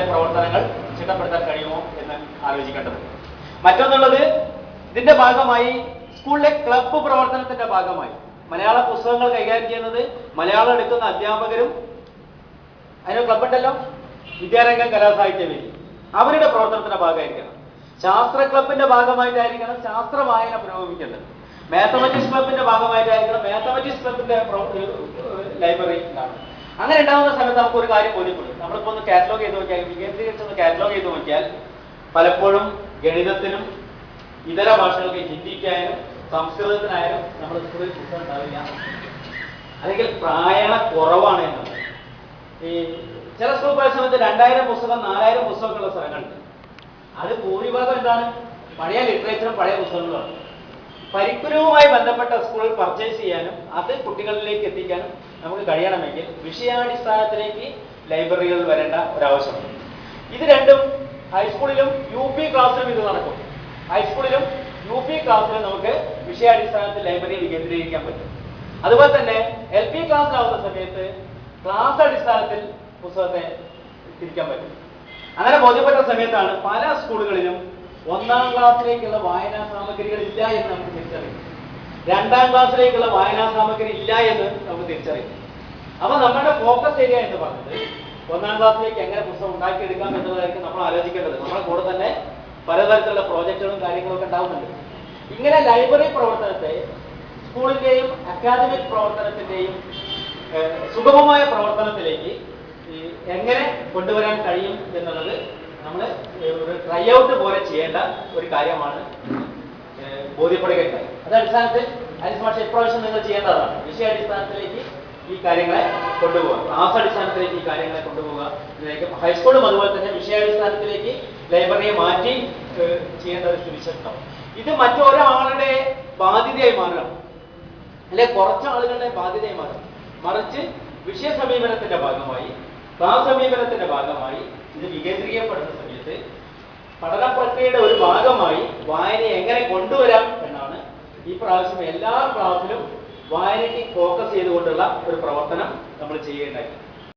പ്രവർത്തനങ്ങൾ ചിട്ടപ്പെടുത്താൻ കഴിയുമോ എന്ന് ആലോചിക്കേണ്ടതുണ്ട്. മറ്റൊന്നുള്ളത്, ഇതിന്റെ ഭാഗമായി സ്കൂളിലെ ക്ലബ്ബ് പ്രവർത്തനത്തിന്റെ ഭാഗമായി മലയാള പുസ്തകങ്ങൾ കൈകാര്യം ചെയ്യുന്നത് മലയാളം എടുക്കുന്ന അധ്യാപകരും, അതിന് ക്ലബ്ബുണ്ടല്ലോ, വിദ്യാരംഗം കലാസാഹിത്യ വേദി, അവരുടെ പ്രവർത്തനത്തിന്റെ ഭാഗമായിരിക്കണം. ശാസ്ത്ര ക്ലബിന്റെ ഭാഗമായിട്ടായിരിക്കണം ശാസ്ത്ര വായന പുരോഗമിക്കേണ്ടത്. മാത്തമാറ്റിക്സ് ക്ലബിന്റെ ഭാഗമായിട്ടായിരിക്കണം മാത്തമാറ്റിക്സ് ക്ലബിന്റെ ലൈബ്രറി ഉണ്ടാവും. അങ്ങനെ ഉണ്ടാകുന്ന സമയത്ത് നമുക്ക് ഒരു കാര്യം ബോധ്യപ്പെടും. നമ്മളിപ്പോ ഒന്ന് കാറ്റലോഗ് ചെയ്ത് നോക്കിയാൽ, വികേന്ദ്രീകരിച്ചൊന്ന് കാറ്റലോഗ് ചെയ്ത് നോക്കിയാൽ പലപ്പോഴും ഗണിതത്തിനും ഇതര ഭാഷകൾക്ക്, ഹിന്ദിക്കായാലും സംസ്കൃതത്തിനായാലും നമ്മുടെ സ്കൂളിൽ പുസ്തകം ഉണ്ടാവില്ല, അല്ലെങ്കിൽ പ്രായണ കുറവാണ് എന്നുള്ളത്. ഈ ചില സ്കൂൾ പരിശ്രമത്തിൽ 2000 പുസ്തകം 4000 പുസ്തകങ്ങളുള്ള സ്ഥലങ്ങളുണ്ട്. അത് ഭൂരിഭാഗം എന്താണ്? പഴയ ലിറ്ററേച്ചറും പഴയ പുസ്തകങ്ങളുമാണ്. പരിക്കുരവുമായി ബന്ധപ്പെട്ട സ്കൂളിൽ പർച്ചേസ് ചെയ്യാനും അത് കുട്ടികളിലേക്ക് എത്തിക്കാനും നമുക്ക് കഴിയണമെങ്കിൽ വിഷയാടിസ്ഥാനത്തിലേക്ക് ലൈബ്രറികളിൽ വരേണ്ട ഒരാവശ്യമുണ്ട്. ഇത് രണ്ടും ഹൈസ്കൂളിലും UP ക്ലാസ്സിലും ഇത് നടക്കും. ഹൈസ്കൂളിലും UP ക്ലാസ്സിലും നമുക്ക് വിഷയാടിസ്ഥാനത്തിൽ ലൈബ്രറി വികേന്ദ്രീകരിക്കാൻ പറ്റും. അതുപോലെ തന്നെ LP ക്ലാസ്സിലാവുന്ന സമയത്ത് ക്ലാസ് അടിസ്ഥാനത്തിൽ പുസ്തകത്തെ തിരിക്കാൻ പറ്റും. അങ്ങനെ ബോധ്യപ്പെട്ട സമയത്താണ് പല സ്കൂളുകളിലും 1ാം ക്ലാസ്സിലേക്കുള്ള വായനാ സാമഗ്രികൾ ഇല്ല എന്ന് നമുക്ക് തിരിച്ചറിയും. 2ാം ക്ലാസ്സിലേക്കുള്ള വായനാ സാമഗ്രി ഇല്ല എന്ന് നമുക്ക് തിരിച്ചറിയും. അപ്പൊ നമ്മുടെ ഫോക്കസ് ഏരിയ എന്ന് പറഞ്ഞത് 1ാം ക്ലാസ്സിലേക്ക് എങ്ങനെ പുസ്തകം ഉണ്ടാക്കിയെടുക്കാം എന്നുള്ളതായിരിക്കും നമ്മൾ ആലോചിക്കേണ്ടത്. നമ്മുടെ കൂടെ തന്നെ പലതരത്തിലുള്ള പ്രോജക്റ്റുകളും കാര്യങ്ങളും ഒക്കെ ഉണ്ടാവുന്നുണ്ട്. ഇങ്ങനെ ലൈബ്രറി പ്രവർത്തനത്തെ സ്കൂളിന്റെയും അക്കാദമിക് പ്രവർത്തനത്തിന്റെയും സുഗമമായ പ്രവർത്തനത്തിലേക്ക് എങ്ങനെ കൊണ്ടുവരാൻ കഴിയും എന്നുള്ളത് നമ്മൾ ഒരു ട്രൈ ഔട്ട് പോലെ ചെയ്യേണ്ട ഒരു കാര്യമാണ് ബോധ്യപ്പെടുകയുണ്ടായി. അത് അടിസ്ഥാനത്തിൽ അനിസ് മാഷ് ഇപ്രാവശ്യം നിങ്ങൾ ചെയ്യേണ്ടതാണ്. വിഷയാടിസ്ഥാനത്തിലേക്ക് ഈ കാര്യങ്ങളെ കൊണ്ടുപോകുക, ക്ലാസ് അടിസ്ഥാനത്തിലേക്ക് ഈ കാര്യങ്ങളെ കൊണ്ടുപോകുക. ഹൈസ്കൂളും അതുപോലെ തന്നെ വിഷയാടിസ്ഥാനത്തിലേക്ക് ലൈബ്രറിയെ മാറ്റി ചെയ്യേണ്ട ഒരു സുവിശേഷം. ഇത് മറ്റൊരാളുടെ ബാധ്യതയായി മാറണം, അല്ലെ കുറച്ച് ആളുകളുടെ ബാധ്യതയായി മാറണം. മറിച്ച് വിഷയ സമീപനത്തിന്റെ ഭാഗമായി, ക്ലാസ് സമീപനത്തിന്റെ ഭാഗമായി ഇത് വികേന്ദ്രീകരിക്കപ്പെടുന്ന സമയത്ത് പഠന പ്രക്രിയയുടെ ഒരു ഭാഗമായി വായനയെ എങ്ങനെ കൊണ്ടുവരാം എന്നാണ് ഈ പ്രാവശ്യം എല്ലാ ക്ലാസ്സിലും വായനയ്ക്ക് ഫോക്കസ് ചെയ്തുകൊണ്ടുള്ള ഒരു പ്രവർത്തനം നമ്മൾ ചെയ്യേണ്ടത്.